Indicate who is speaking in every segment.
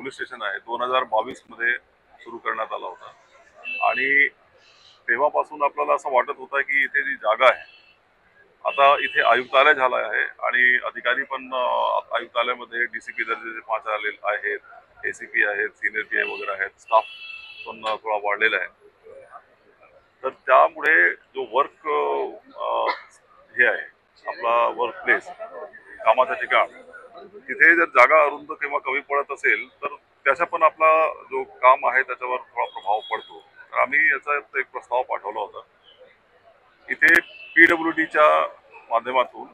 Speaker 1: Police station आहे 2022 मध्ये सुरू करण्यात आला होता आणि तेव्हापासून आपल्याला असं वाटत होतं की इथे जी जागा आहे, आता इथे आयुक्तालय झालं आहे आणि अधिकारी पण आयुक्तालयामध्ये डीसीपी दर्जाचे 5 आलेले आहेत, एसीपी आहेत, सिनियर पीआय वगैरे आहेत, स्टाफ पण थोडा वाढलेला आहे। तर त्यामुळे जो वर्क हे आहे आपला वर्क प्लेस, कामाचं ठिकाण, तिथे जर जागा अरुंद किंवा कमी पडत असेल तर त्याचा पण आपला जो काम आहे त्याच्यावर थोडा प्रभाव पडतो। तर आम्ही याचा एक प्रस्ताव पाठवला होता। इथे पीडब्ल्यूडीच्या माध्यमातून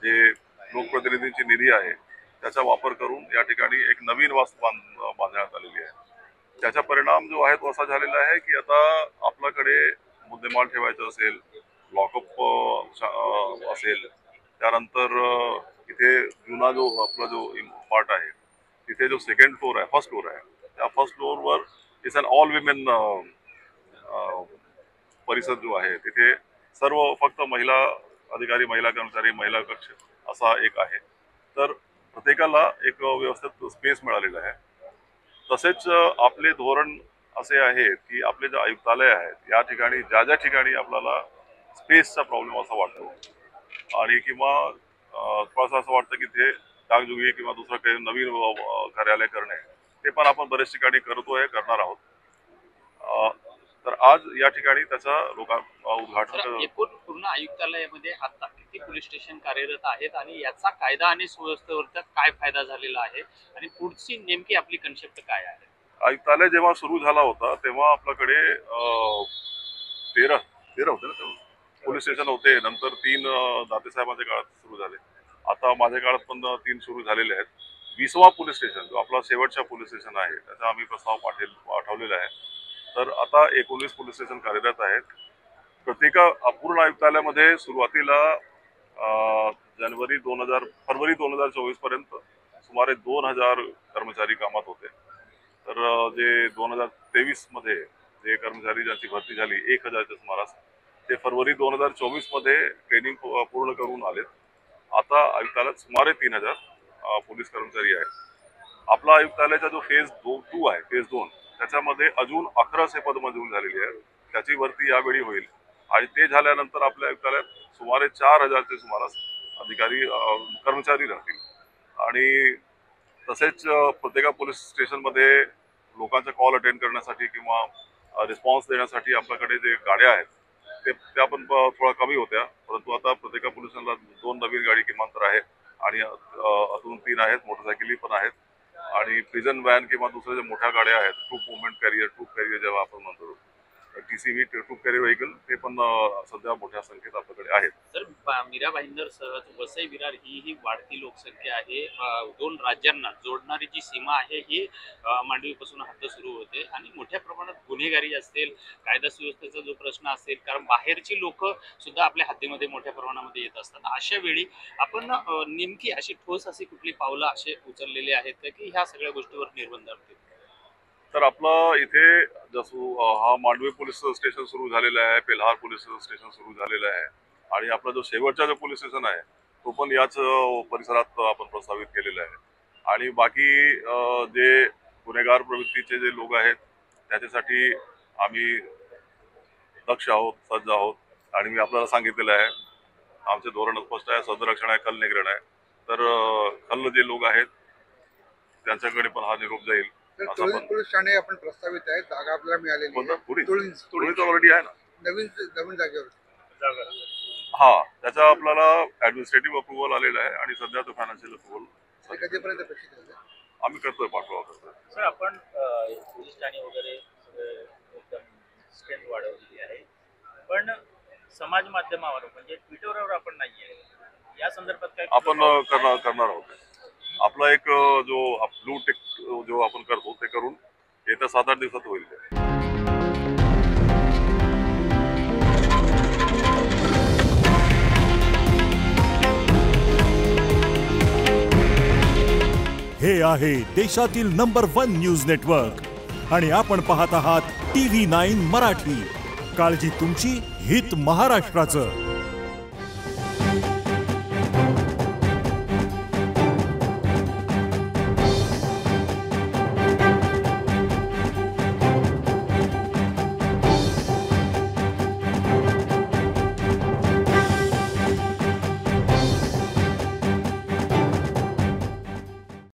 Speaker 1: जे लोकप्रतिनिधींची निधी आहे त्याचा वापर करून या ठिकाणी एक नवीन वास्तू बांधण्यात आलेली आहे। त्याचा परिणाम जो आहे तो असा झालेला आहे की आता आपल्याकडे मुद्देमाल ठेवायचा असेल, लॉकअप असेल, त्यानंतर इथे जुना जो आपला जो पार्ट आहे तिथे जो सेकंड फ्लोर आहे, फर्स्ट फ्लोर आहे, त्या फर्स्ट फ्लोअरवर इट्स अन ऑल विमेन परिसर जो आहे तिथे सर्व फक्त महिला अधिकारी, महिला कर्मचारी, महिला कक्ष असा एक आहे। तर प्रत्येकाला एक व्यवस्थित स्पेस मिळालेला आहे। तसेच आपले धोरण असे आहे की आपले जे आयुक्तालय आहेत या ठिकाणी ज्या ठिकाणी आपल्याला स्पेसचा प्रॉब्लेम असा वाटतो आणि किंवा थोडासा असं वाटतं की ते डागडुगी किंवा दुसरं काही नवीन कार्यालय करणे, ते पण आपण बरेच ठिकाणी करतोय, करणार आहोत। तर आज या ठिकाणी त्याचा उद्घाटन।
Speaker 2: एकूण पूर्ण आयुक्तालयामध्ये आता किती पोलीस स्टेशन कार्यरत आहेत आणि याचा कायदा आणि सुव्यवस्थेवर काय फायदा झालेला आहे आणि पुढची नेमकी आपली कन्सेप्ट काय आहे?
Speaker 1: आयुक्तालय जेव्हा सुरू झाला होता तेव्हा आपल्याकडे 13 होते ना पोलीस स्टेशन होते। नंतर 3 दातेसाहेबांच्या काळात सुरू झाले, आता माझ्या काळात पण 3 सुरू झालेले आहेत। 20वा पोलीस स्टेशन जो आपला शेवटचा पोलीस स्टेशन आहे त्याचा आम्ही प्रस्ताव पाठवलेला आहे। तर आता 19 पोलीस स्टेशन कार्यरत आहेत। प्रत्येक पूर्ण आयुक्तालयामध्ये सुरुवातीला फरवरी 2024 पर्यंत सुमारे 2000 कर्मचारी कामात होते। तर जे 2023 मध्ये जे कर्मचारी ज्यांची भरती झाली 1000च्या सुमारास, ते फरवरी 2024 मध्ये ट्रेनिंग पूर्ण करून आलेत। आता आयुक्तालयात सुमारे 3000 पोलीस कर्मचारी आहेत। आपला आयुक्तालयाचा जो फेज 2 आहे, फेज 2, त्याच्यामध्ये अजून 1100 पद मंजूर झालेली आहेत, त्याची भरती यावेळी होईल आणि ते झाल्यानंतर आपल्या आयुक्तालयात सुमारे 4000चे सुमारास अधिकारी कर्मचारी राहतील। आणि तसेच प्रत्येक पोलीस स्टेशनमध्ये लोकांचा कॉल अटेंड करण्यासाठी किंवा रिस्पॉन्स देण्यासाठी आपल्याकडे जे गाड्या आहेत त्या पण थोडा कमी होत्या, परंतु आता प्रत्येक पोलीस स्टेशनला 2 नवीन गाडी किमान तर आहे आणि अजून 3 आहेत, मोटरसायकली पण आहेत आणि प्रिझन व्हॅन किंवा दुसऱ्या ज्या मोठ्या गाड्या आहेत, ट्रूप मुवमेंट कॅरियर जेव्हा आपण म्हणतो टीसीव्ही ट्रूप कॅरियर व्हेकल, ते पण सध्या मोठ्या संख्येत आपल्याकडे आहेत।
Speaker 2: तर मीरा भाईंदर सह वसई विरार ही वाढती लोकसंख्या आहे। 2 राज्यांना जोडणारी जी सीमा आहे ही मांडवीपासून हद्द सुरू होते आणि मोठ्या प्रमाणात गुन्हेगारी असेल, कायदा सुव्यवस्थेचा जो प्रश्न असेल, कारण बाहेरची लोक सुद्धा आपल्या हद्दीमध्ये मोठ्या प्रमाणामध्ये येत असतात। अशा वेळी आपण नेमकी अशी ठोस अशी कुठली पावलं असे उचललेले आहेत का की ह्या सगळ्या गोष्टीवर निर्बंध असतील?
Speaker 1: तर आपलं इथे जसं हा मांडवी पोलीस स्टेशन सुरू झालेला आहे, पेल्हार पोलीस स्टेशन सुरू झालेलं आहे आणि आपला जो शेवटचा जो पोलीस स्टेशन आहे तो पण याच परिसरात आपण प्रस्तावित केलेला आहे। आणि बाकी जे गुन्हेगार प्रवृत्तीचे जे लोक आहेत त्याच्यासाठी आम्ही दक्ष आहोत, सज्ज आहोत आणि मी आपल्याला सांगितलेलं आहे, आमचे धोरण स्पष्ट आहे, सदरक्षण आहे, खल निग्रहण आहे। तर खल जे लोक आहेत त्यांच्याकडे पण हा निरोप जाईल।
Speaker 3: पोलीस ठाणे आपण प्रस्तावित आहे, जागा आपल्याला मिळालेली आहे,
Speaker 1: ऑलरेडी आहे ना
Speaker 3: नवीन जागेवर।
Speaker 1: हा, त्याचा आपल्याला ऍडमिनिस्ट्रेटिव्ह अप्रुव्हल आलेला आहे आणि सध्या तो फायनान्शियल अप्रुव्हल
Speaker 3: कधीपर्यंत अपेक्षित आहे?
Speaker 1: आम्ही करतोय, पाठवा करतोय।
Speaker 2: सर, आपण पोलीस ठाणे वगैरे एकदम स्ट्रेंथ वाढवलेली आहे, पण समाज माध्यमावर म्हणजे ट्विटरवर आपण नाहीये, या संदर्भात काय
Speaker 1: आपण करणार आहोत। आपला एक जो ब्लू टिक जो आपण करतो ते करून येत्या 7-8 दिवसात होईल।
Speaker 4: हे आहे देशातील नंबर 1 न्यूज नेटवर्क आणि आपण पाहत आहात TV9 मराठी। काळजी तुमची, हित महाराष्ट्राचं।